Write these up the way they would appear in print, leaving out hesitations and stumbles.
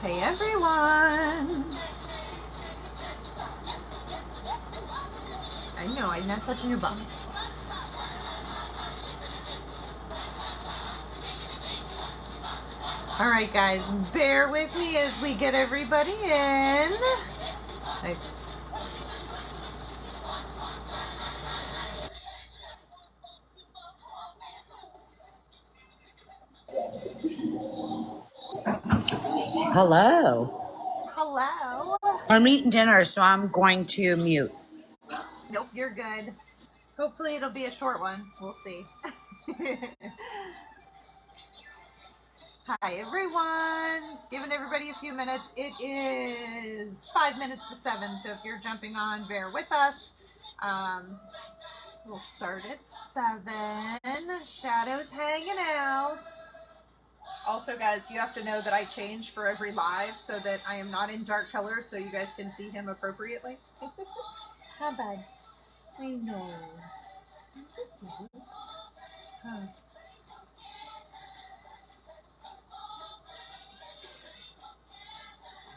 Hey everyone! I know, I'm not touching your bums. Alright guys, bear with me as we get everybody in. Hello. Hello! I'm eating dinner, so I'm going to mute. Nope, you're good. Hopefully it'll be a short one. We'll see. Hi everyone! Giving everybody a few minutes. It is 5 minutes to 7, so if you're jumping on, bear with us. We'll start at 7. Shadow's hanging out. Also, guys, you have to know that I change for every live so that I am not in dark color so you guys can see him appropriately. How bad? I know. Huh.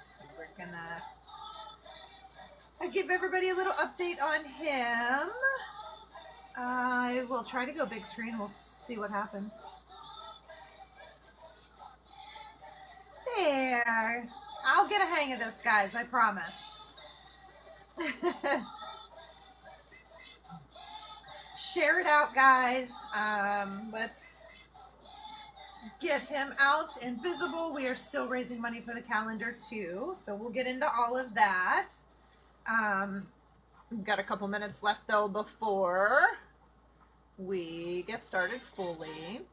So we're gonna give everybody a little update on him. I will try to go big screen. We'll see what happens. There. I'll get a hang of this, guys. I promise. Share it out, guys. Let's get him out and visible. We are still raising money for the calendar too, so we'll get into all of that. We've got a couple minutes left though before we get started fully.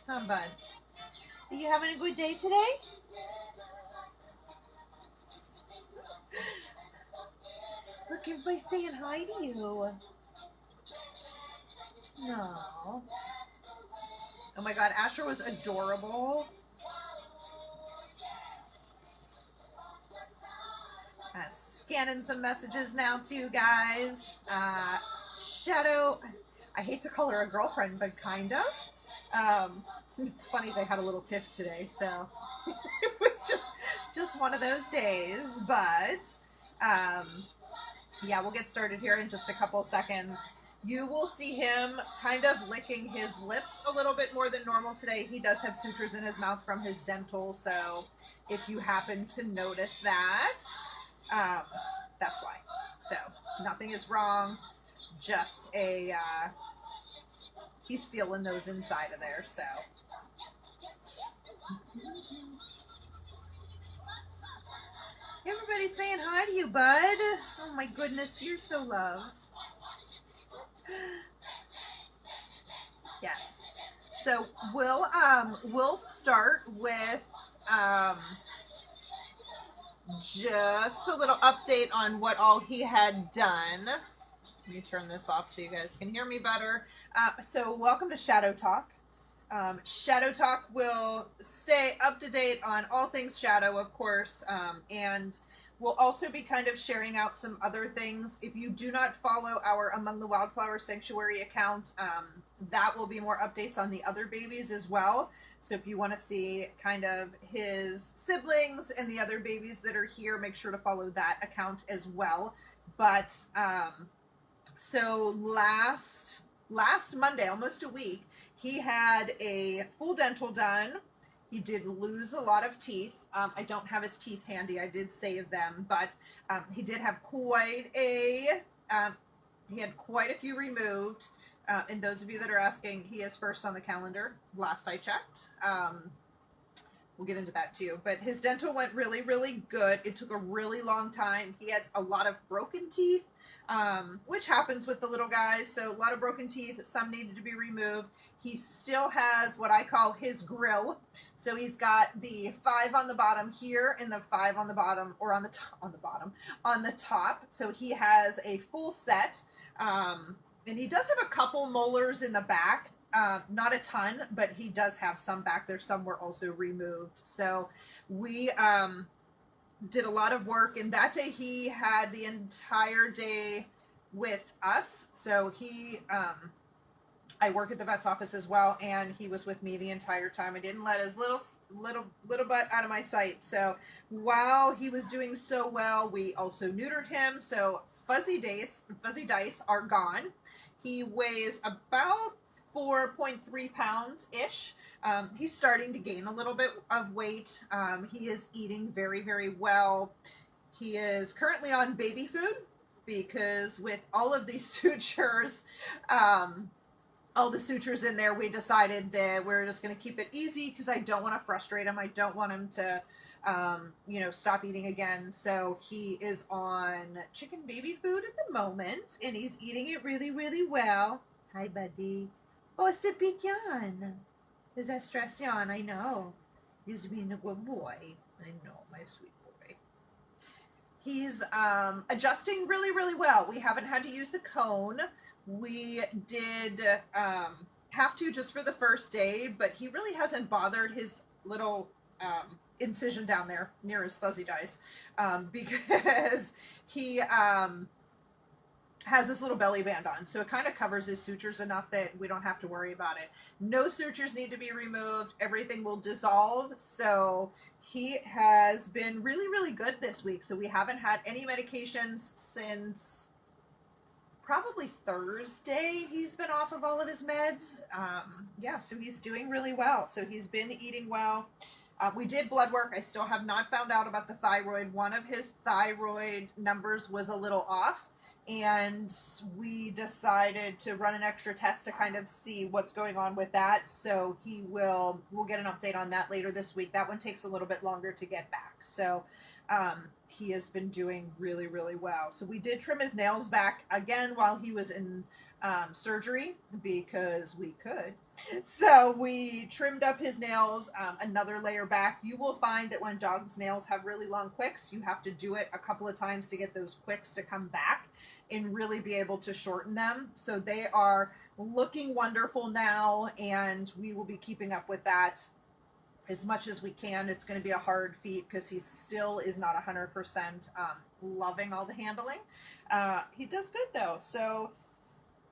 Come, bud. Are you having a good day today? Look, everybody's saying hi to you. No. Oh my god, Asher was adorable. Scanning some messages now too, guys. Shadow, I hate to call her a girlfriend, but kind of. It's funny, they had a little tiff today, so it was just one of those days. But yeah, we'll get started here in just a couple seconds. You will see him kind of licking his lips a little bit more than normal today. He does have sutures in his mouth from his dental, so if you happen to notice that, that's why. So nothing is wrong, just a he's feeling those inside of there. So everybody's saying hi to you, bud. Oh my goodness, you're so loved. Yes. So we'll start with just a little update on what all he had done. Let me turn this off so you guys can hear me better. So welcome to Shadow Talk. Shadow Talk will stay up to date on all things Shadow, of course, and we'll also be kind of sharing out some other things. If you do not follow our Among the Wildflower Sanctuary account, that will be more updates on the other babies as well. So if you want to see kind of his siblings and the other babies that are here, make sure to follow that account as well. But so last Monday, almost a week, he had a full dental done. He did lose a lot of teeth. I don't have his teeth handy. I did save them, but he did have quite a few removed. And those of you that are asking, he is first on the calendar. Last I checked. We'll get into that too. But his dental went really, really good. It took a really long time. He had a lot of broken teeth, which happens with the little guys. So a lot of broken teeth. Some needed to be removed. He still has what I call his grill. So he's got the 5 on the bottom here and the 5 on the bottom, or on the top. So he has a full set. And he does have a couple molars in the back. Not a ton, but he does have some back there. Some were also removed. So we did a lot of work, and that day he had the entire day with us. So he I work at the vet's office as well, and he was with me the entire time. I didn't let his little butt out of my sight. So while he was doing so well, we also neutered him. So Fuzzy Dice are gone. He weighs about 4.3 pounds ish. He's starting to gain a little bit of weight. He is eating very, very well. He is currently on baby food because with all of these sutures, all the sutures in there, we decided that we're just going to keep it easy because I don't want to frustrate him. I don't want him to, stop eating again. So he is on chicken baby food at the moment, and he's eating it really, really well. Hi, buddy. Oh, it's a pecan. Is that stressión? I know. He's being a good boy. I know, my sweet boy. He's adjusting really, really well. We haven't had to use the cone. We did have to just for the first day, but he really hasn't bothered his little incision down there near his fuzzy dice because he has this little belly band on, so it kind of covers his sutures enough that we don't have to worry about it. No sutures need to be removed. Everything will dissolve. So he has been really, really good this week. So we haven't had any medications since probably Thursday. He's been off of all of his meds. So he's doing really well. So he's been eating well. We did blood work. I still have not found out about the thyroid. One of his thyroid numbers was a little off, and we decided to run an extra test to kind of see what's going on with that. So we'll get an update on that later this week. That one takes a little bit longer to get back. So he has been doing really, really well. So we did trim his nails back again while he was in surgery because we could. So we trimmed up his nails another layer back. You will find that when dogs' nails have really long quicks, you have to do it a couple of times to get those quicks to come back and really be able to shorten them. So they are looking wonderful now, and we will be keeping up with that as much as we can. It's going to be a hard feat because he still is not 100% loving all the handling. He does good though. So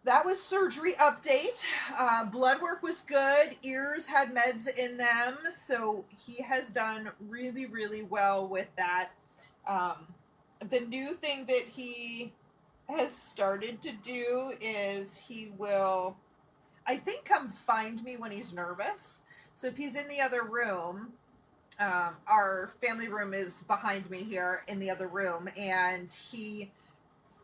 that was surgery update. Blood work was good. Ears had meds in them. So he has done really, really well with that. The new thing that he has started to do is he will, I think, come find me when he's nervous. So if he's in the other room, our family room is behind me here in the other room, and he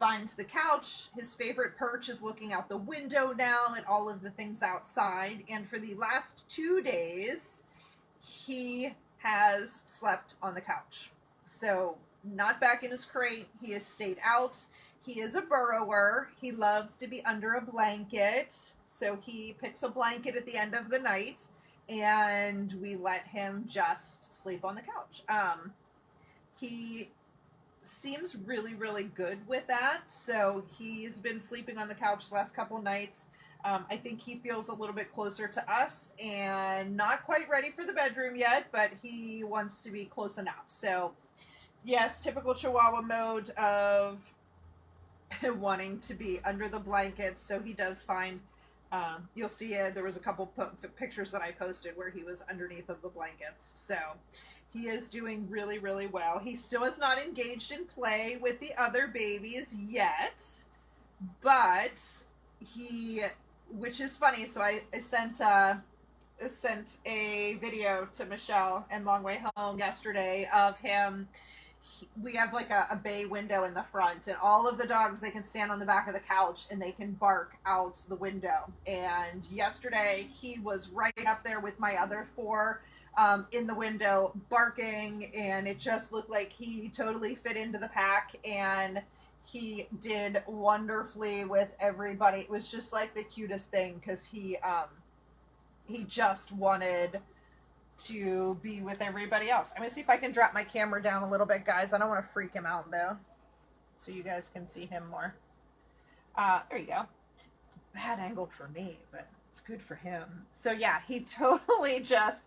finds the couch. His favorite perch is looking out the window now and all of the things outside. And for the last 2 days, he has slept on the couch. So not back in his crate. He has stayed out. He is a burrower. He loves to be under a blanket. So he picks a blanket at the end of the night, and we let him just sleep on the couch. He seems really, really good with that. So he's been sleeping on the couch the last couple nights. I think he feels a little bit closer to us and not quite ready for the bedroom yet, but he wants to be close enough. So yes, typical Chihuahua mode of wanting to be under the blankets. So he does find, you'll see there was a couple pictures that I posted where he was underneath of the blankets. So he is doing really, really well. He still is not engaged in play with the other babies yet, but which is funny. So I sent a video to Michelle and Long Way Home yesterday of him. We have like a bay window in the front, and all of the dogs, they can stand on the back of the couch and they can bark out the window. And yesterday he was right up there with my other 4 in the window barking, and it just looked like he totally fit into the pack, and he did wonderfully with everybody. It was just like the cutest thing because he just wanted to be with everybody else. I'm gonna see if I can drop my camera down a little bit, guys. I don't want to freak him out though, so you guys can see him more. There you go. Bad angle for me, but it's good for him. So yeah, he totally just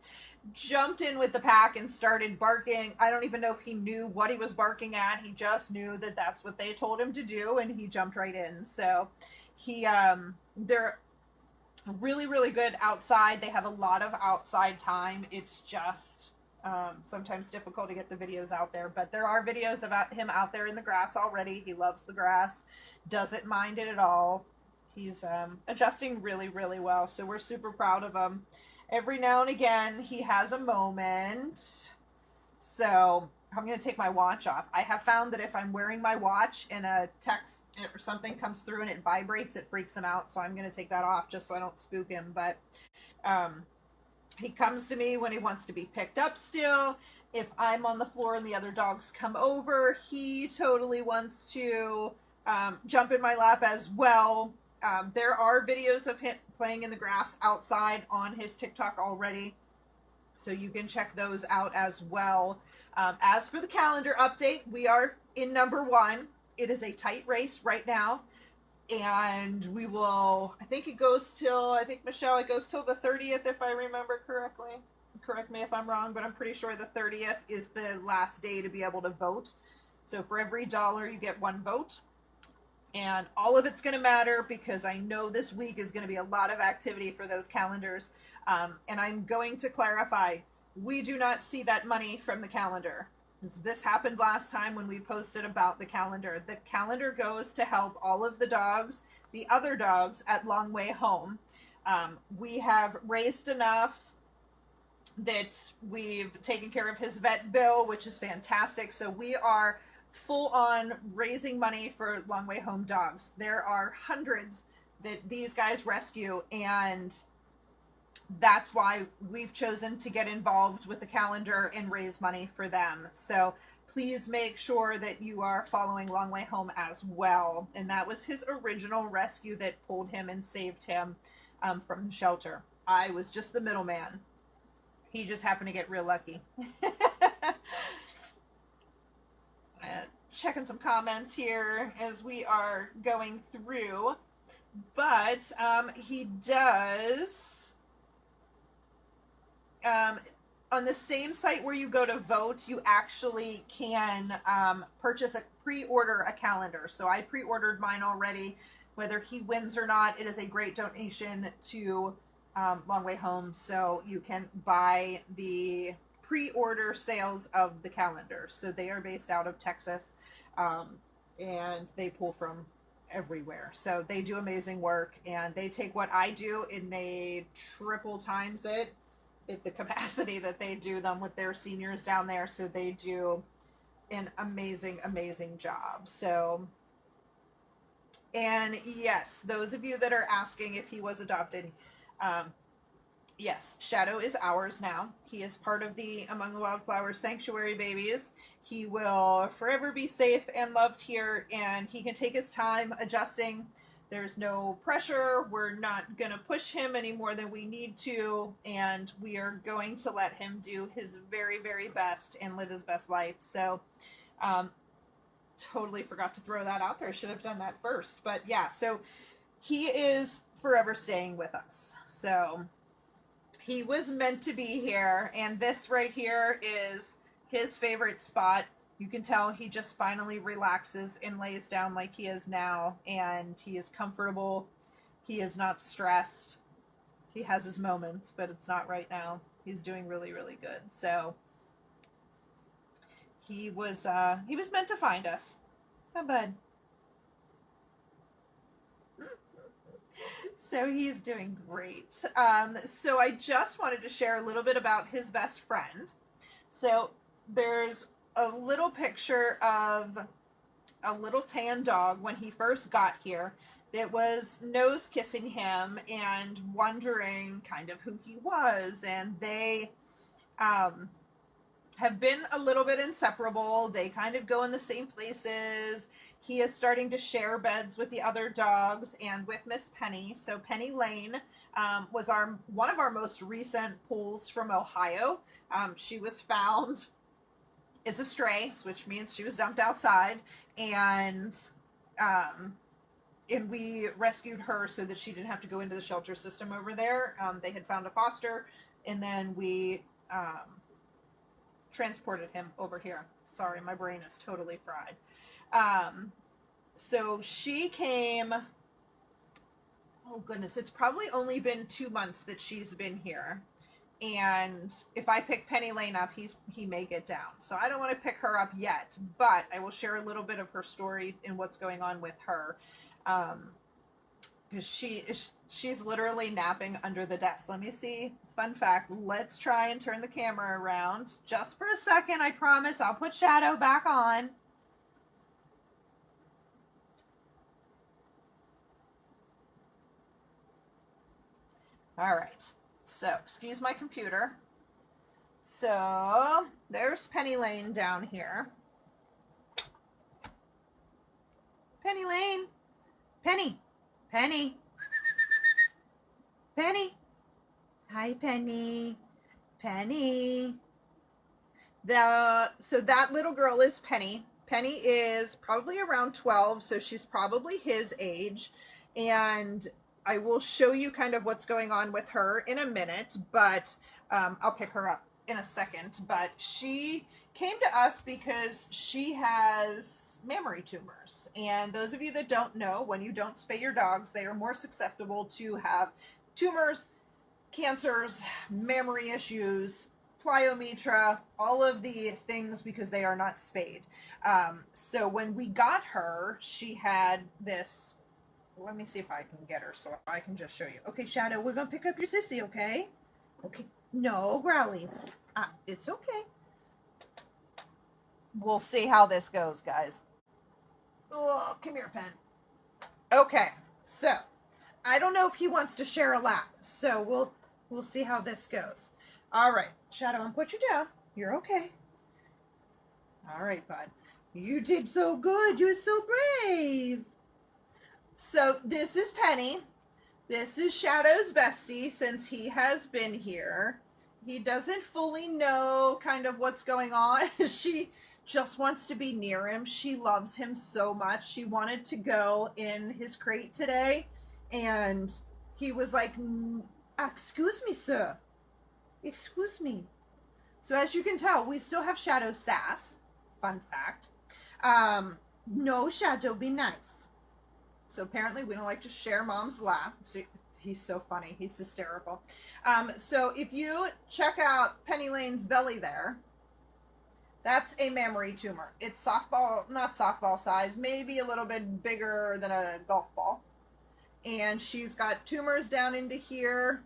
jumped in with the pack and started barking. I don't even know if he knew what he was barking at. He just knew that that's what they told him to do, and he jumped right in. So he Really, really good outside. They have a lot of outside time. It's just sometimes difficult to get the videos out there, but there are videos about him out there in the grass already. He loves the grass, doesn't mind it at all. He's adjusting really, really well, so we're super proud of him. Every now and again, he has a moment. So I'm going to take my watch off. I have found that if I'm wearing my watch and a text or something comes through and it vibrates, it freaks him out. So I'm going to take that off just so I don't spook him. But um, he comes to me when he wants to be picked up still. If I'm on the floor and the other dogs come over, he totally wants to jump in my lap as well. There are videos of him playing in the grass outside on his TikTok already, so you can check those out as well. As for the calendar update, we are in number 1. It is a tight race right now, and we will, I think it goes till, I think, Michelle, it goes till the 30th, if I remember correctly. Correct me if I'm wrong, but I'm pretty sure the 30th is the last day to be able to vote. So for every dollar, you get 1 vote. And all of it's going to matter because I know this week is going to be a lot of activity for those calendars. And I'm going to clarify, we do not see that money from the calendar. This happened last time when we posted about the calendar. The calendar goes to help all of the dogs, the other dogs at Long Way Home. We have raised enough that we've taken care of his vet bill, which is fantastic. So we are full on raising money for Long Way Home dogs. There are hundreds that these guys rescue, and that's why we've chosen to get involved with the calendar and raise money for them. So please make sure that you are following Long Way Home as well. And that was his original rescue that pulled him and saved him from the shelter. I was just the middleman. He just happened to get real lucky. Checking some comments here as we are going through, but he does on the same site where you go to vote, you actually can purchase pre-order a calendar. So I pre-ordered mine already. Whether he wins or not, it is a great donation to Long Way Home. So you can buy the pre-order sales of the calendar. So they are based out of Texas, and they pull from everywhere. So they do amazing work, and they take what I do and they triple times it at the capacity that they do them with their seniors down there. So they do an amazing, amazing job. So, and yes, those of you that are asking if he was adopted, yes, Shadow is ours now. He is part of the Among the Wildflowers Sanctuary babies. He will forever be safe and loved here, and he can take his time adjusting. There's no pressure. We're not going to push him any more than we need to, and we are going to let him do his very, very best and live his best life. So, totally forgot to throw that out there. I should have done that first. But yeah, so he is forever staying with us. So he was meant to be here, and this right here is his favorite spot. You can tell he just finally relaxes and lays down like he is now, and he is comfortable. He is not stressed. He has his moments, but it's not right now. He's doing really, really good. So he was meant to find us. Oh, bud. So he's doing great. So I just wanted to share a little bit about his best friend. So there's a little picture of a little tan dog when he first got here that was nose kissing him and wondering kind of who he was. And they have been a little bit inseparable. They kind of go in the same places. He is starting to share beds with the other dogs and with Miss Penny. So Penny Lane was one of our most recent pulls from Ohio. She was found as a stray, which means she was dumped outside, and we rescued her so that she didn't have to go into the shelter system over there. They had found a foster, and then we transported him over here. Sorry, my brain is totally fried. So she came, Oh goodness, it's probably only been 2 months that she's been here. And if I pick Penny Lane up, he may get down. So I don't want to pick her up yet, but I will share a little bit of her story and what's going on with her. Because she's literally napping under the desk. Let me see. Fun fact. Let's try and turn the camera around just for a second. I promise I'll put Shadow back on. All right. So, excuse my computer. So, there's Penny Lane down here. Penny Lane. Penny. Penny. Penny. Hi, Penny. Penny. So that little girl is Penny. Penny is probably around 12, so she's probably his age. And I will show you kind of what's going on with her in a minute, but I'll pick her up in a second. But she came to us because she has mammary tumors. And those of you that don't know, when you don't spay your dogs, they are more susceptible to have tumors, cancers, mammary issues, plyometra, all of the things because they are not spayed. So when we got her, she had this. Let me see if I can get her so I can just show you. Okay, Shadow, we're gonna pick up your sissy, okay? Okay, no growlies. It's okay. We'll see how this goes, guys. Oh, come here, Pen. Okay, so I don't know if he wants to share a lap, so we'll see how this goes. All right, Shadow, I'll put you down. You're okay. All right, bud. You did so good. You're so brave. So this is Penny. This is Shadow's bestie since he has been here. He doesn't fully know kind of what's going on. She just wants to be near him. She loves him so much. She wanted to go in his crate today, and he was like, excuse me, sir. Excuse me. So as you can tell, we still have Shadow sass. Fun fact. No, Shadow, be nice. So apparently we don't like to share mom's lap. So he's so funny. He's hysterical. So if you check out Penny Lane's belly there, that's a mammary tumor. It's not softball size, maybe a little bit bigger than a golf ball. And she's got tumors down into here.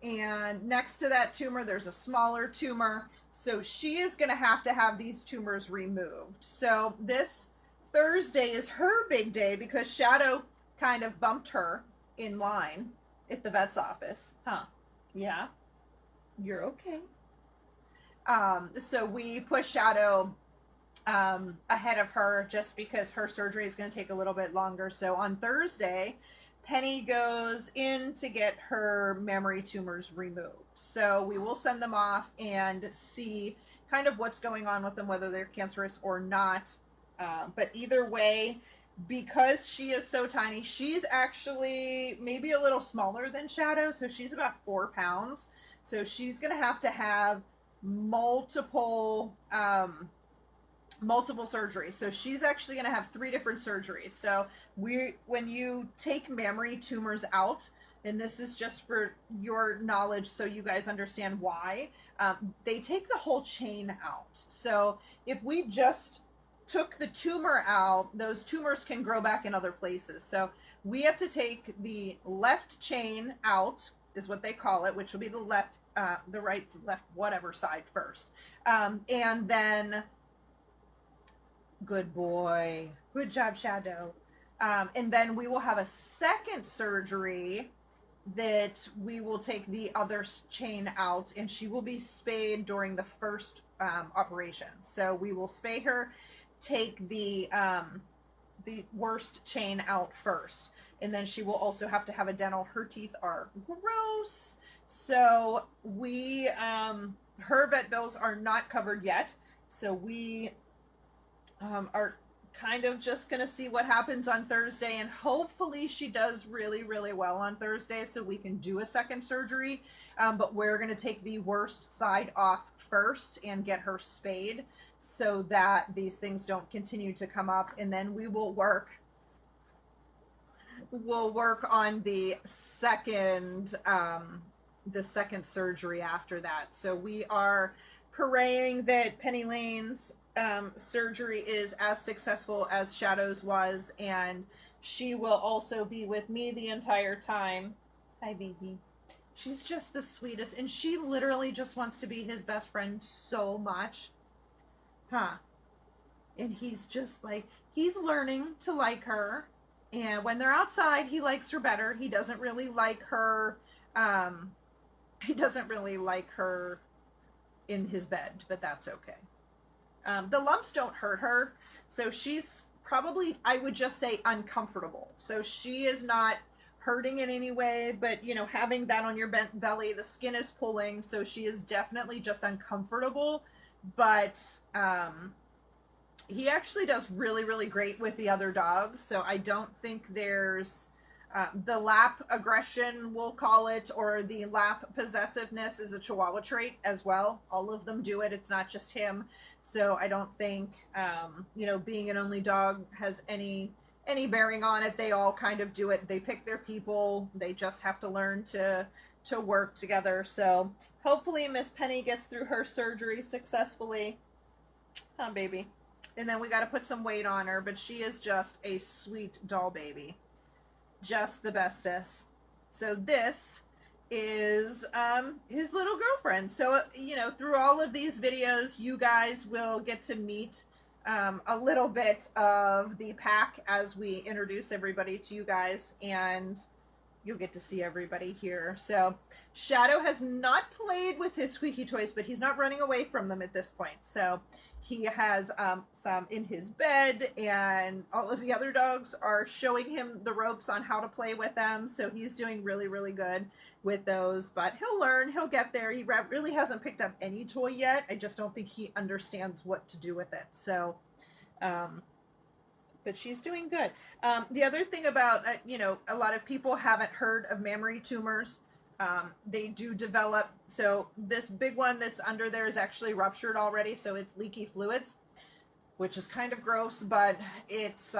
And next to that tumor, there's a smaller tumor. So she is going to have these tumors removed. So this Thursday is her big day because Shadow kind of bumped her in line at the vet's office. Huh? Yeah. You're okay. So we push Shadow ahead of her just because her surgery is going to take a little bit longer. So on Thursday, Penny goes in to get her mammary tumors removed. So we will send them off and see kind of what's going on with them, whether they're cancerous or not. But either way, because she is so tiny, she's actually maybe a little smaller than Shadow. So she's about 4 pounds. So she's going to have multiple surgeries. So she's actually going to have 3 different surgeries. So when you take mammary tumors out, and this is just for your knowledge so you guys understand why, they take the whole chain out. So if we just took the tumor out, those tumors can grow back in other places. So we have to take the left chain out, is what they call it, which will be the left, the right, left, whatever side first. And then, good boy. Good job, Shadow. And then we will have a second surgery that we will take the other chain out, and she will be spayed during the first operation. So we will spay her, take the worst chain out first, and then she will also have to have a dental. Her teeth are gross. So we her vet bills are not covered yet. So we are kind of just gonna see what happens on Thursday, and hopefully she does really, really well on Thursday so we can do a second surgery. But we're gonna take the worst side off first and get her spayed so that these things don't continue to come up, and then we will work we'll work on the second surgery after that. So we are praying that Penny Lane's surgery is as successful as Shadow's was, and she will also be with me the entire time. Hi, baby. She's just the sweetest, and she literally just wants to be his best friend so much. Huh. And he's just like, he's learning to like her. And when they're outside, he likes her better. He doesn't really like her. He doesn't really like her in his bed, but that's okay. The lumps don't hurt her. So she's probably, I would just say, uncomfortable. So she is not hurting in any way, but you know, having that on your belly, the skin is pulling, so she is definitely just uncomfortable. But he actually does really, really great with the other dogs, so I don't think there's the lap aggression, we'll call it, or the lap possessiveness is a Chihuahua trait as well. All of them do it. It's not just him. So I don't think, you know, being an only dog has any bearing on it. They all kind of do it. They pick their people. They just have to learn to work together. So hopefully Miss Penny gets through her surgery successfully. Huh, baby. And then we got to put some weight on her, but she is just a sweet doll baby. Just the bestest. So this is his little girlfriend. So, you know, through all of these videos, you guys will get to meet a little bit of the pack as we introduce everybody to you guys, and you'll get to see everybody here. So Shadow has not played with his squeaky toys, but he's not running away from them at this point. So he has some in his bed, and all of the other dogs are showing him the ropes on how to play with them. So he's doing really, really good with those, but he'll learn, he'll get there. He really hasn't picked up any toy yet. I just don't think he understands what to do with it. So, but she's doing good. The other thing about, you know, a lot of people haven't heard of mammary tumors. They do develop, so this big one that's under there is actually ruptured already, so it's leaky fluids, which is kind of gross, but it's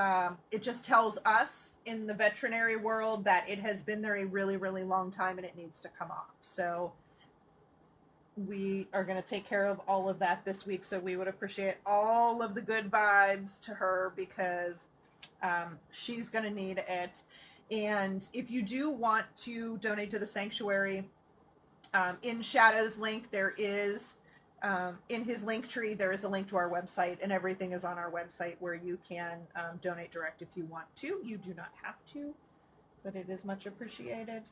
it just tells us in the veterinary world that it has been there a really, really long time and it needs to come off. So we are going to take care of all of that this week, so we would appreciate all of the good vibes to her, because she's going to need it. And if you do want to donate to the sanctuary, in Shadow's link, there is, in his link tree, there is a link to our website, and everything is on our website where you can donate direct if you want to. You do not have to, but it is much appreciated.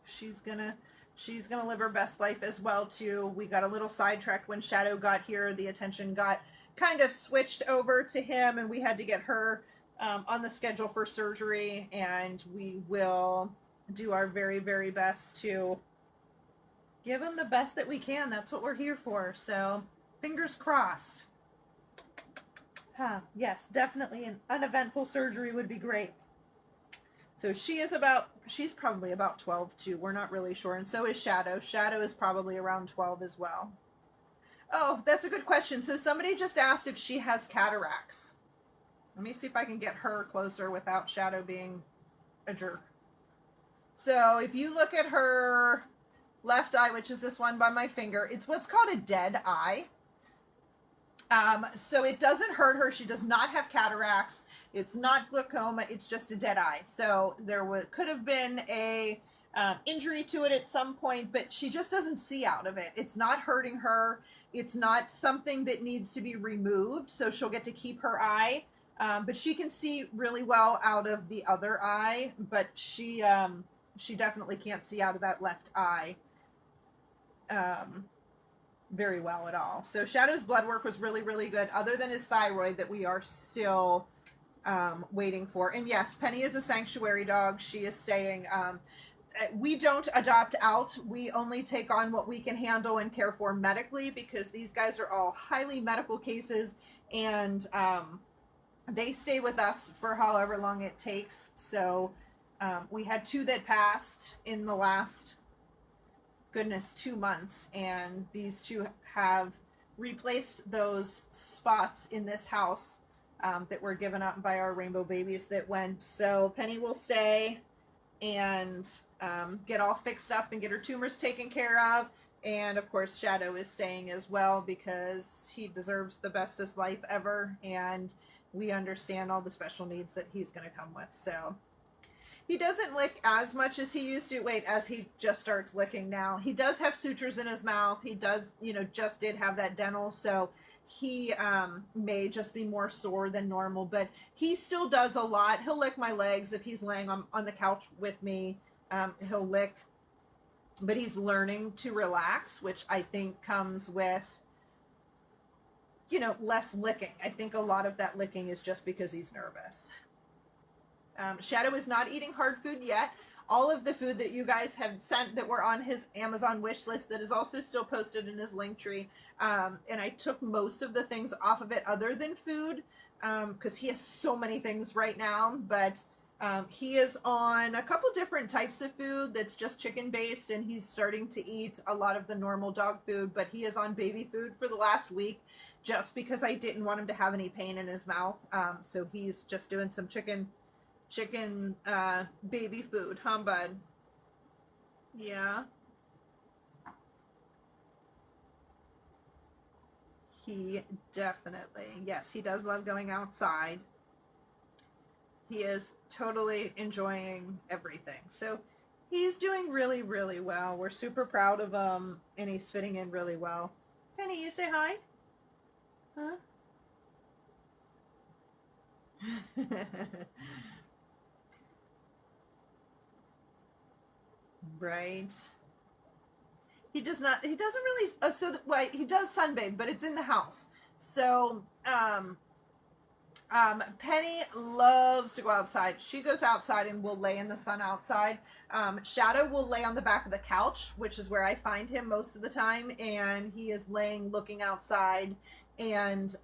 She's gonna live her best life as well too. We got a little sidetracked when Shadow got here. The attention got kind of switched over to him, and we had to get her on the schedule for surgery, and we will do our very, very best to give him the best that we can. That's what we're here for. So fingers crossed. Yes, definitely an uneventful surgery would be great. So she's probably about 12 too. We're not really sure. And so is Shadow. Shadow is probably around 12 as well. Oh, that's a good question. So somebody just asked if she has cataracts. Let me see if I can get her closer without Shadow being a jerk. So if you look at her left eye, which is this one by my finger, it's what's called a dead eye. So it doesn't hurt her. She does not have cataracts. It's not glaucoma. It's just a dead eye. So there could have been a injury to it at some point, but she just doesn't see out of it. It's not hurting her. It's not something that needs to be removed. So she'll get to keep her eye. But she can see really well out of the other eye, but she definitely can't see out of that left eye very well at all. So Shadow's blood work was really, really good, other than his thyroid that we are still waiting for. And yes, Penny is a sanctuary dog. She is staying. We don't adopt out. We only take on what we can handle and care for medically, because these guys are all highly medical cases, and they stay with us for however long it takes. So we had 2 that passed in the last, 2 months, and these 2 have replaced those spots in this house that were given up by our rainbow babies that went. So Penny will stay and get all fixed up and get her tumors taken care of. And of course, Shadow is staying as well because he deserves the bestest life ever. And we understand all the special needs that he's going to come with. So he doesn't lick as much as he used to. Wait, as he just starts licking now. He does have sutures in his mouth. He does, just did have that dental. So he may just be more sore than normal. But he still does a lot. He'll lick my legs if he's laying on the couch with me. He'll lick. But he's learning to relax, which I think comes with, less licking. I think a lot of that licking is just because he's nervous. Shadow is not eating hard food yet. All of the food that you guys have sent that were on his Amazon wish list that is also still posted in his link tree. And I took most of the things off of it other than food because he has so many things right now. But he is on a couple different types of food that's just chicken based, and he's starting to eat a lot of the normal dog food, but he is on baby food for the last week just because I didn't want him to have any pain in his mouth. So he's just doing some chicken baby food, huh, bud? Yeah. He definitely, yes, he does love going outside. He is totally enjoying everything. So he's doing really, really well. We're super proud of him, and he's fitting in really well. Penny, you say hi? Huh? Right. He doesn't really, he does sunbathe, but it's in the house. So, Penny loves to go outside. She goes outside and will lay in the sun outside. Shadow will lay on the back of the couch, which is where I find him most of the time, and he is laying looking outside, and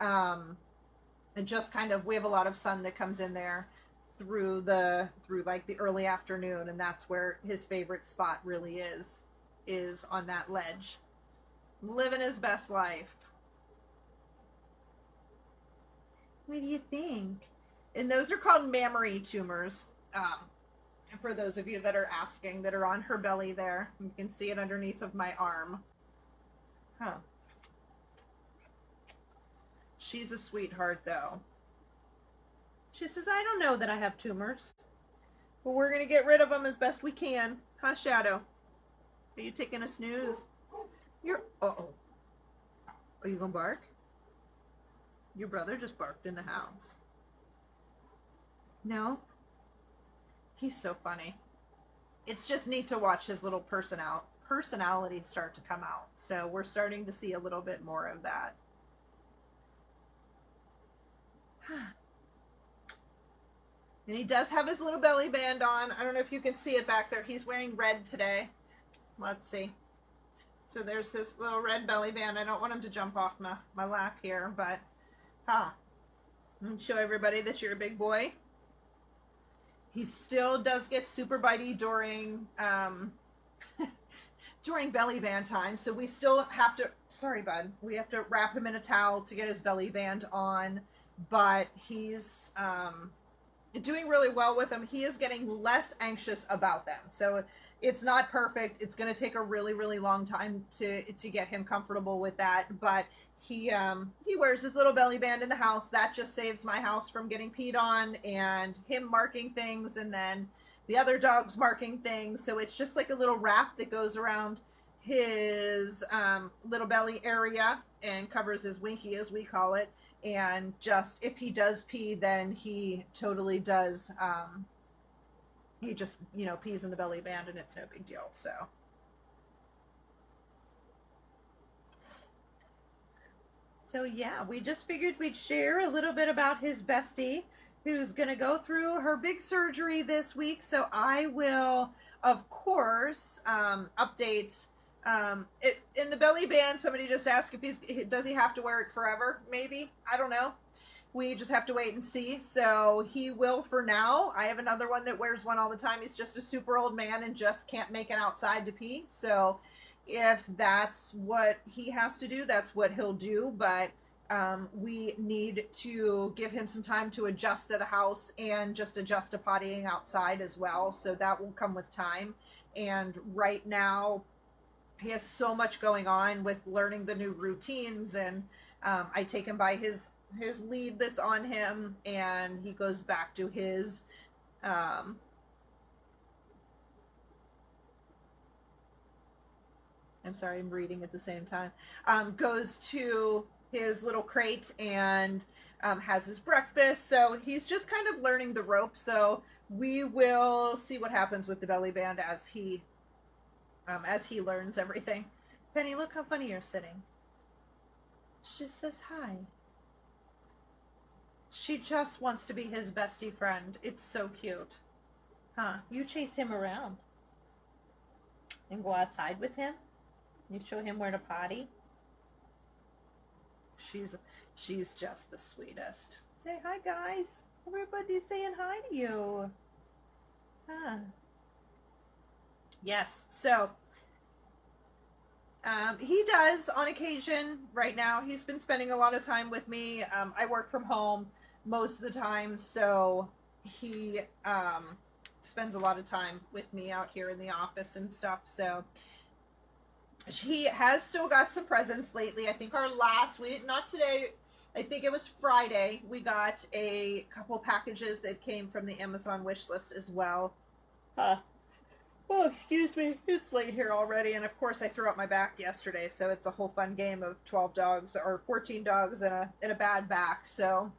just kind of, we have a lot of sun that comes in there through like the early afternoon, and that's where his favorite spot really is on that ledge, living his best life. What do you think? And those are called mammary tumors. For those of you that are asking, that are on her belly there. You can see it underneath of my arm. Huh. She's a sweetheart, though. She says, I don't know that I have tumors. But we're going to get rid of them as best we can. Huh, Shadow? Are you taking a snooze? Uh-oh. Are you going to bark? Your brother just barked in the house. No? He's so funny. It's just neat to watch his little personality start to come out. So we're starting to see a little bit more of that. And he does have his little belly band on. I don't know if you can see it back there. He's wearing red today. Let's see. So there's his little red belly band. I don't want him to jump off my lap here, but show everybody that you're a big boy. He still does get super bitey during during belly band time, so we still have to, sorry bud, we have to wrap him in a towel to get his belly band on, but he's doing really well with them. He is getting less anxious about them, so it's not perfect. It's going to take a really, really long time to get him comfortable with that, but he wears his little belly band in the house. That just saves my house from getting peed on and him marking things, and then the other dogs marking things. So it's just like a little wrap that goes around his little belly area and covers his winky, as we call it. And just, if he does pee, then he totally does, he just, pees in the belly band, and it's no big deal. So yeah, we just figured we'd share a little bit about his bestie, who's going to go through her big surgery this week. So I will, of course, update in the belly band. Somebody just asked if does he have to wear it forever? Maybe. I don't know. We just have to wait and see. So he will for now. I have another one that wears one all the time. He's just a super old man and just can't make it outside to pee. So if that's what he has to do, that's what he'll do. But We need to give him some time to adjust to the house and just adjust to pottying outside as well. So that will come with time. And right now, he has so much going on with learning the new routines, and I take him by his lead that's on him, and he goes back to his I'm sorry, I'm reading at the same time. Goes to his little crate and has his breakfast. So he's just kind of learning the ropes. So we will see what happens with the belly band as he learns everything. Penny, look how funny you're sitting. She says hi. She just wants to be his bestie friend. It's so cute. Huh? You chase him around and go outside with him. You show him where to potty. She's just the sweetest. Say hi, guys. Everybody's saying hi to you. Huh. Yes. So he does on occasion. Right now, he's been spending a lot of time with me. I work from home most of the time, so he spends a lot of time with me out here in the office and stuff. So he has still got some presents lately. I think not today, I think it was Friday, we got a couple packages that came from the Amazon wish list as well. Oh, excuse me, it's late here already, and of course I threw out my back yesterday, so it's a whole fun game of 12 dogs, or 14 dogs in a bad back, so.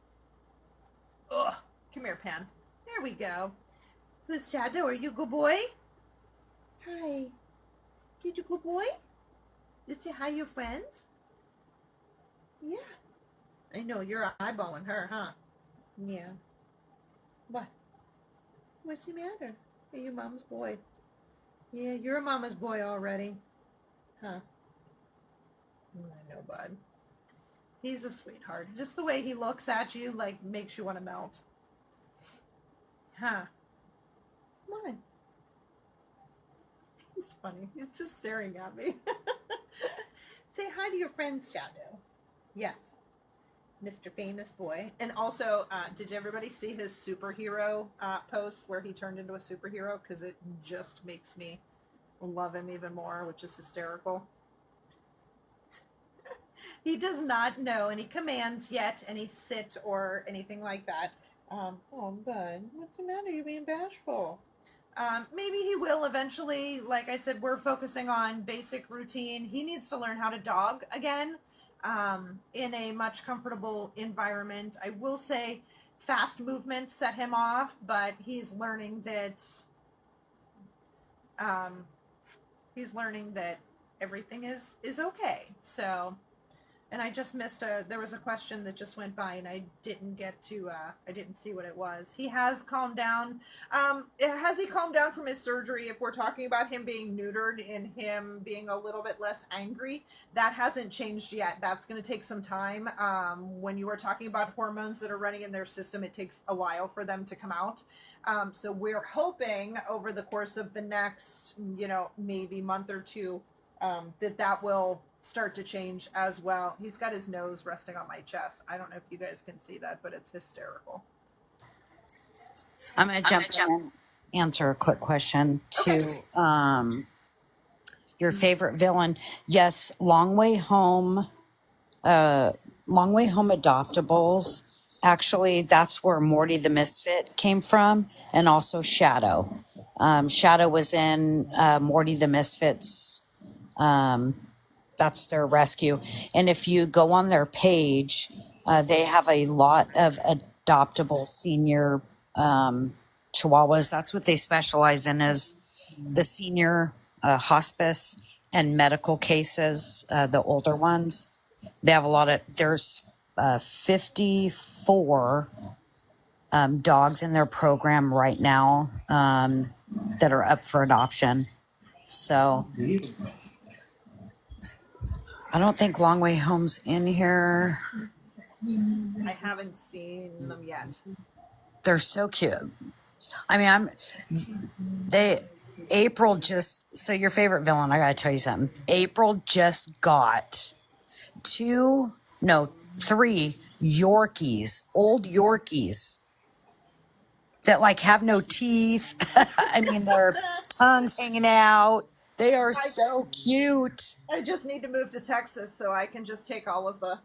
Ugh, come here, Pen. There we go. Who's Shadow? Are you a good boy? Hi. You a good boy? You say hi to your friends? Yeah. I know, you're eyeballing her, huh? Yeah. What? What's the matter? Are you mom's boy? Yeah, you're a mama's boy already. Huh? I know, bud. He's a sweetheart. Just the way he looks at you, like, makes you want to melt. Huh? Come on. He's funny. He's just staring at me. Say hi to your friend, Shadow. Yes. Mr. Famous Boy. And also, did everybody see his superhero post where he turned into a superhero? Because it just makes me love him even more, which is hysterical. He does not know any commands yet, any sit or anything like that. Oh, bud, what's the matter? You're being bashful. Maybe he will eventually. Like I said, we're focusing on basic routine. He needs to learn how to dog again in a much comfortable environment. I will say fast movements set him off, but he's learning that everything is okay. So, and I just missed there was a question that just went by and I didn't get to, I didn't see what it was. He has calmed down. Has he calmed down from his surgery? If we're talking about him being neutered and him being a little bit less angry, that hasn't changed yet. That's going to take some time. When you are talking about hormones that are running in their system, it takes a while for them to come out. So we're hoping over the course of the next, maybe month or two, that will start to change as well. He's got his nose resting on my chest. I don't know if you guys can see that, but it's hysterical. I'm going to jump in and answer a quick question to your favorite villain. Yes, Long Way Home Adoptables. Actually, that's where Morty the Misfit came from, and also Shadow. Shadow was in Morty the Misfit's. That's their rescue. And if you go on their page, they have a lot of adoptable senior Chihuahuas. That's what they specialize in, is the senior hospice and medical cases, the older ones. They have there's 54 dogs in their program right now that are up for adoption. So I don't think Long Way Home's in here. I haven't seen them yet. They're so cute. I mean, April just, so your favorite villain, I gotta tell you something. April just got 2 no, 3 Yorkies, old Yorkies that like have no teeth. I mean, their tongues hanging out. They are so cute. I just need to move to Texas so I can just take all of the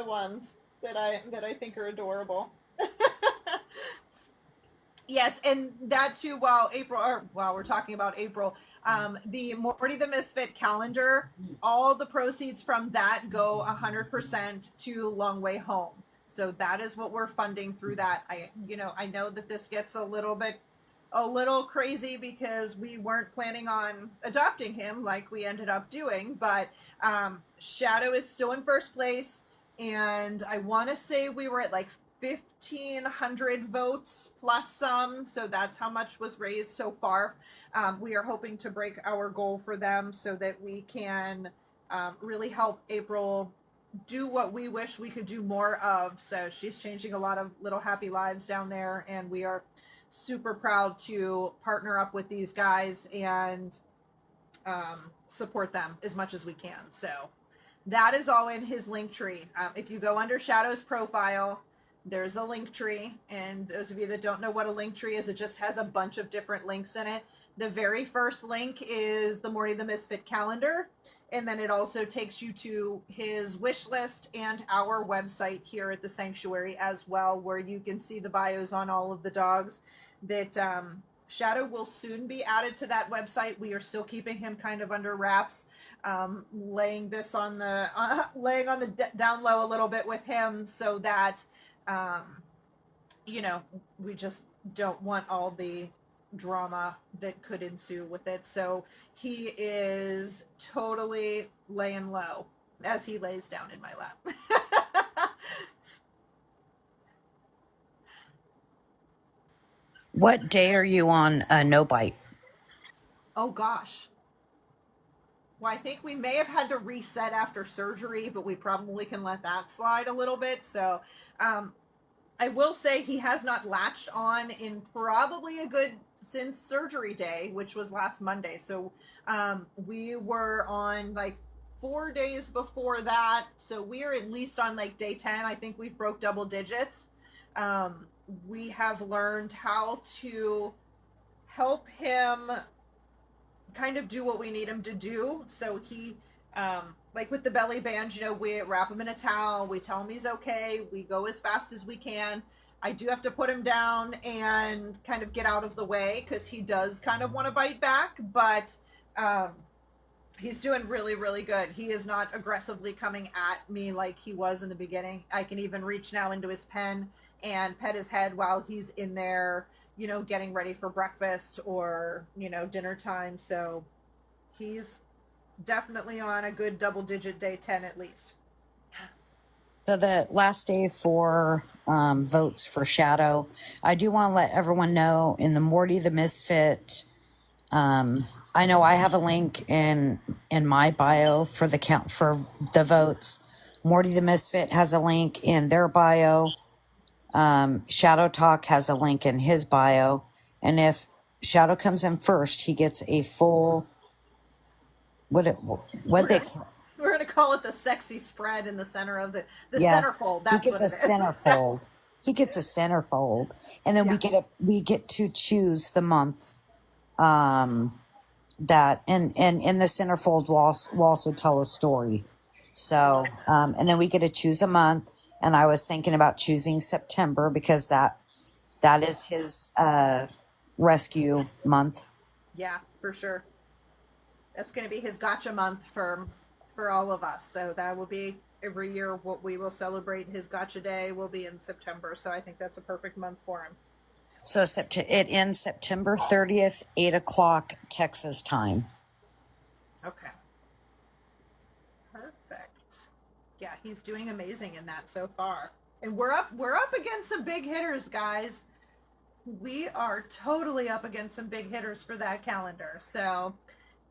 ones that I think are adorable. Yes, and that too. While April, or while we're talking about April, the Morty the Misfit calendar, all the proceeds from that go 100% to Long Way Home. So that is what we're funding through that. I know that this gets a little crazy because we weren't planning on adopting him like we ended up doing, but Shadow is still in first place, and I want to say we were at like 1,500 votes plus some, so that's how much was raised so far. We are hoping to break our goal for them so that we can really help April do what we wish we could do more of. So she's changing a lot of little happy lives down there, and we are super proud to partner up with these guys and support them as much as we can. So that is all in his link tree. If you go under Shadow's profile, there's a link tree. And those of you that don't know what a link tree is, it just has a bunch of different links in it. The very first link is the Morty the Misfit calendar. And then it also takes you to his wish list and our website here at the sanctuary as well, where you can see the bios on all of the dogs. That Shadow will soon be added to that website. We are still keeping him kind of under wraps, laying on the down low a little bit with him, so that we just don't want all the drama that could ensue with it. So he is totally laying low as he lays down in my lap. What day are you on No Bite? Oh gosh. Well, I think we may have had to reset after surgery, but we probably can let that slide a little bit. So I will say he has not latched on in probably a good since surgery day, which was last Monday. So we were on like 4 days before that. So we are at least on like day 10. I think we've broke double digits. We have learned how to help him kind of do what we need him to do. So he, like with the belly band, we wrap him in a towel, we tell him he's okay, we go as fast as we can. I do have to put him down and kind of get out of the way because he does kind of want to bite back, but he's doing really, really good. He is not aggressively coming at me like he was in the beginning. I can even reach now into his pen and pet his head while he's in there, getting ready for breakfast or, dinner time. So he's definitely on a good double digit day 10 at least. So the last day for votes for Shadow, I do want to let everyone know in the Morty the Misfit. I know I have a link in my bio for the count for the votes. Morty the Misfit has a link in their bio. Shadow Talk has a link in his bio, and if Shadow comes in first, he gets a full what they we're gonna call it the sexy spread in the center of the yeah, centerfold. That's he what gets it a is. centerfold. He gets a centerfold, and then Yeah. we get to choose the month that and in the centerfold we'll also tell a story. So and then we get to choose a month, and I was thinking about choosing September because that is his rescue month. Yeah, for sure. That's going to be his gotcha month for all of us. So that will be every year what we will celebrate. His gotcha day will be in September. So I think that's a perfect month for him. So it ends September 30th, 8 o'clock Texas time. Okay. Perfect. Yeah, he's doing amazing in that so far. And we're up against some big hitters, guys. We are totally up against some big hitters for that calendar. So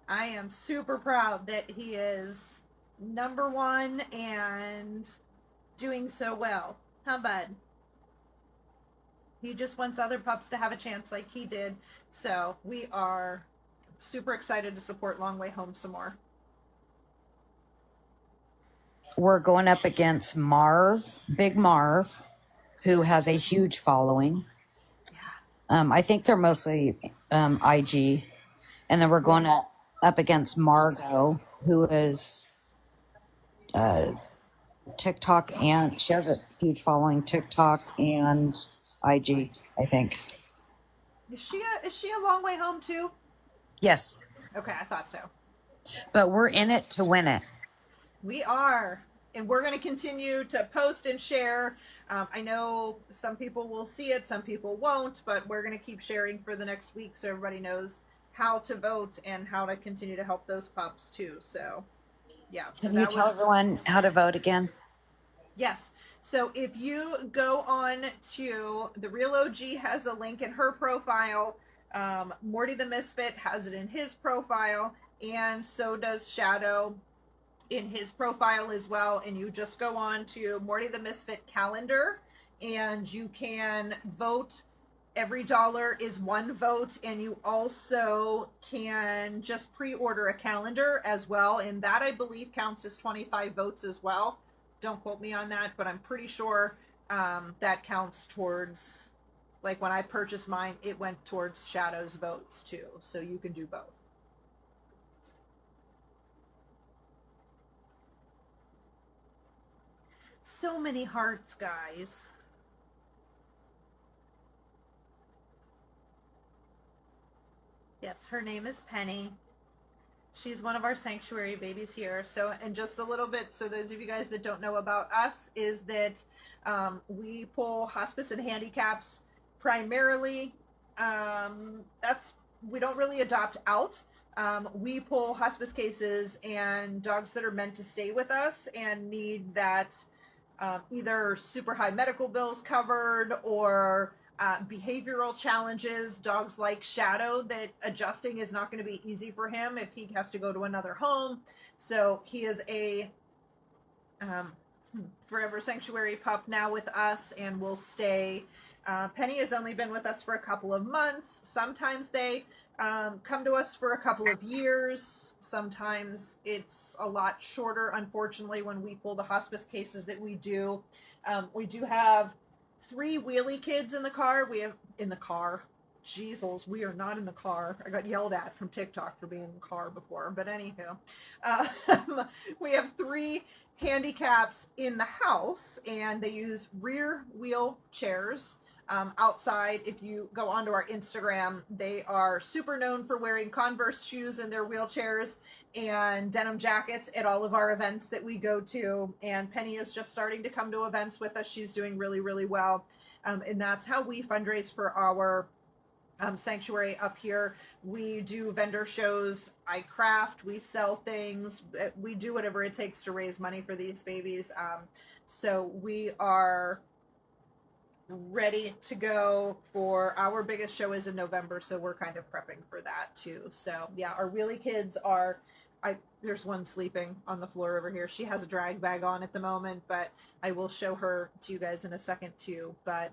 I am super proud that he is number one and doing so well. How bud? He just wants other pups to have a chance like he did. So we are super excited to support Long Way Home some more. we're going up against Big Marv, who has a huge following. I think they're mostly IG. And then we're going up against Margot, who is TikTok, and she has a huge following, TikTok and IG, I think. Is she a long way home too? Yes, Okay, I thought so. but we're in it to win it. We are, and we're going to continue to post and share. I know some people will see it, some people won't, but we're going to keep sharing for the next week so everybody knows how to vote and how to continue to help those pups too. So, yeah. So Can you tell everyone how to vote again? Yes. So if you go on to the Real OG has a link in her profile. Morty the Misfit has it in his profile, and so does Shadow in his profile as well. And you just go on to Morty the Misfit calendar, and you can vote. Every dollar is one vote, and you also can just pre-order a calendar as well, and that I believe counts as 25 votes as well. Don't quote me on that, but I'm pretty sure that counts towards, like when I purchased mine, it went towards Shadow's votes too, so you can do both. So many hearts, guys. Yes, her name is Penny. She's one of our sanctuary babies here. So, and just a little bit, so those of you guys that don't know about us, is that we pull hospice and handicaps primarily. We don't really adopt out. We pull hospice cases and dogs that are meant to stay with us and need that either super high medical bills covered or behavioral challenges. Dogs like Shadow, that adjusting is not going to be easy for him if he has to go to another home. So he is a forever sanctuary pup now with us and will stay. Penny has only been with us for a couple of months. Sometimes they come to us for a couple of years. Sometimes it's a lot shorter, unfortunately, when we pull the hospice cases that we do. We do have 3 wheelie kids in the car. We have in the car. Jeezels, we are not in the car. I got yelled at from TikTok for being in the car before, but anywho, we have 3 handicaps in the house, and they use rear wheel chairs. Outside, if you go onto our Instagram, they are super known for wearing Converse shoes in their wheelchairs and denim jackets at all of our events that we go to. And Penny is just starting to come to events with us. She's doing really, really well. And that's how we fundraise for our sanctuary up here. We do vendor shows, I craft, we sell things, we do whatever it takes to raise money for these babies. So we are ready to go for our biggest show is in November, so we're kind of prepping for that too. So yeah, our wheelie kids are, there's one sleeping on the floor over here. She has a drag bag on at the moment, but I will show her to you guys in a second too. But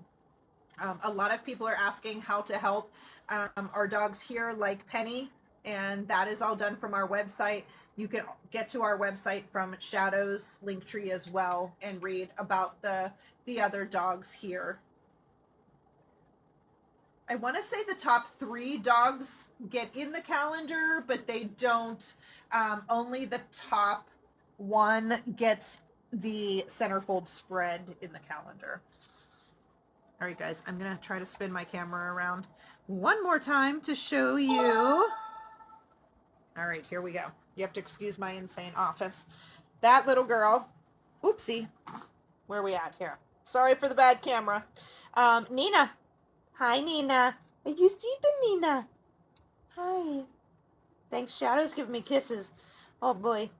a lot of people are asking how to help our dogs here, like Penny, and that is all done from our website. You can get to our website from Shadow's Linktree as well and read about the other dogs here. I want to say the top 3 dogs get in the calendar, but they don't. Only the top 1 gets the centerfold spread in the calendar. All right, guys, I'm going to try to spin my camera around one more time to show you. All right, here we go. You have to excuse my insane office. That little girl, oopsie, where are we at here? Sorry for the bad camera. Nina. Hi, Nina. Are you sleeping, Nina? Hi. Thanks, Shadow's giving me kisses. Oh, boy.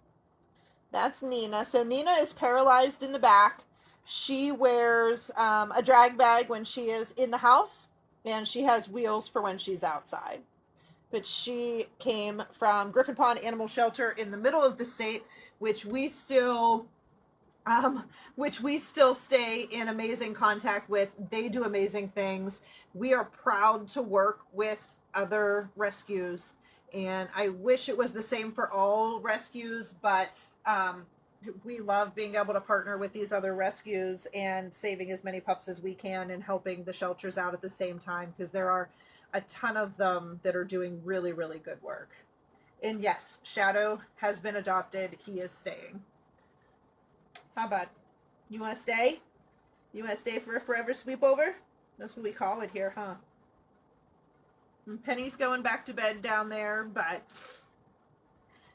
That's Nina. So Nina is paralyzed in the back. She wears a drag bag when she is in the house, and she has wheels for when she's outside. But she came from Griffin Pond Animal Shelter in the middle of the state, which we still stay in amazing contact with. They do amazing things. We are proud to work with other rescues, and I wish it was the same for all rescues, but we love being able to partner with these other rescues and saving as many pups as we can and helping the shelters out at the same time, because there are a ton of them that are doing really, really good work. And yes, Shadow has been adopted. He is staying. How about, you want to stay? You want to stay for a forever sleepover? That's what we call it here, huh? And Penny's going back to bed down there, but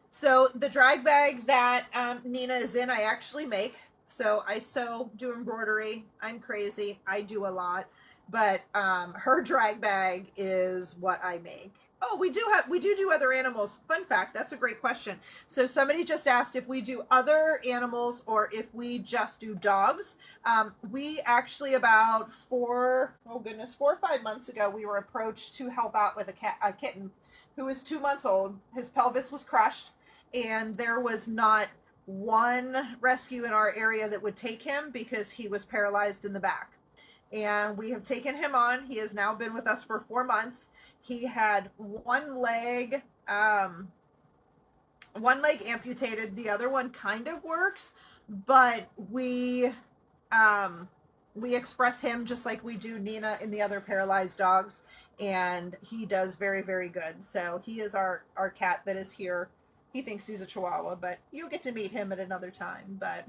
so the drag bag that Nina is in, I actually make. So I sew, do embroidery. I'm crazy. I do a lot, but her drag bag is what I make. Oh, we do other animals. Fun fact, that's a great question. So somebody just asked if we do other animals or if we just do dogs. We actually about 4 or 5 months ago, we were approached to help out with a kitten who was 2 months old. His pelvis was crushed, and there was not one rescue in our area that would take him because he was paralyzed in the back. And we have taken him on. He has now been with us for 4 months. He had one leg amputated. The other one kind of works, but we express him just like we do Nina and the other paralyzed dogs, and he does very, very good. So he is our cat that is here. He thinks he's a Chihuahua, but you'll get to meet him at another time. But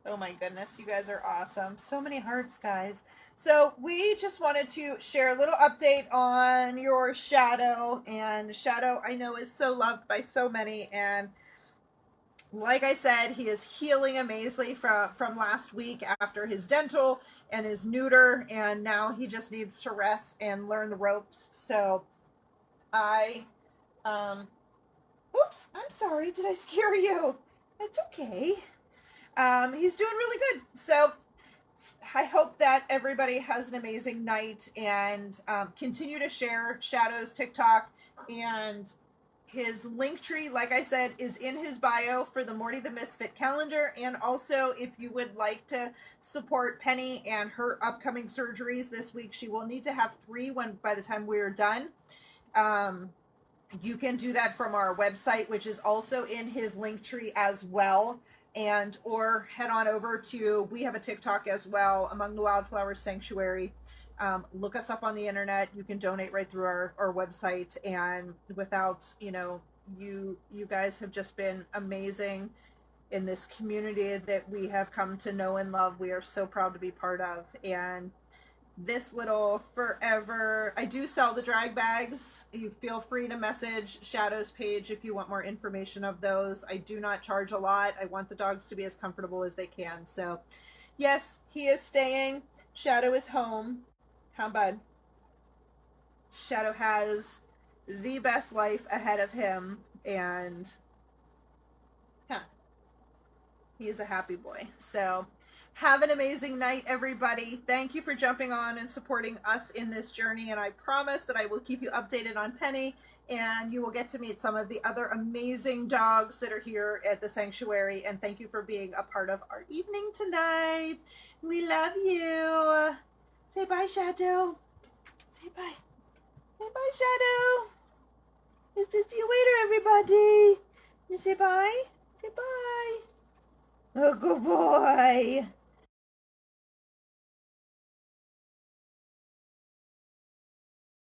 oh my goodness, you guys are awesome. So many hearts, guys. So we just wanted to share a little update on your Shadow. And Shadow, I know, is so loved by so many. And like I said, he is healing amazingly from last week after his dental and his neuter. And now he just needs to rest and learn the ropes. So oops, I'm sorry. Did I scare you? It's okay. He's doing really good. So I hope that everybody has an amazing night, and continue to share Shadow's TikTok, and his link tree, like I said, is in his bio for the Morty the Misfit calendar. And also, if you would like to support Penny and her upcoming surgeries this week, she will need to have 3 by the time we're done. You can do that from our website, which is also in his link tree as well. And or head on over to, we have a TikTok as well, Among the Wildflowers Sanctuary. Look us up on the internet. You can donate right through our website. And without, you guys have just been amazing in this community that we have come to know and love. We are so proud to be part of. And this little forever, I do sell the drag bags. You feel free to message Shadow's page if you want more information of those. I do not charge a lot. I want the dogs to be as comfortable as they can. So yes, he is staying. Shadow is home. How bud? Shadow has the best life ahead of him, and he is a happy boy. So have an amazing night, everybody. Thank you for jumping on and supporting us in this journey. And I promise that I will keep you updated on Penny, and you will get to meet some of the other amazing dogs that are here at the sanctuary. And thank you for being a part of our evening tonight. We love you. Say bye, Shadow. Say bye. Say bye, Shadow. See you later, everybody. You say bye? Say bye. Oh, good boy.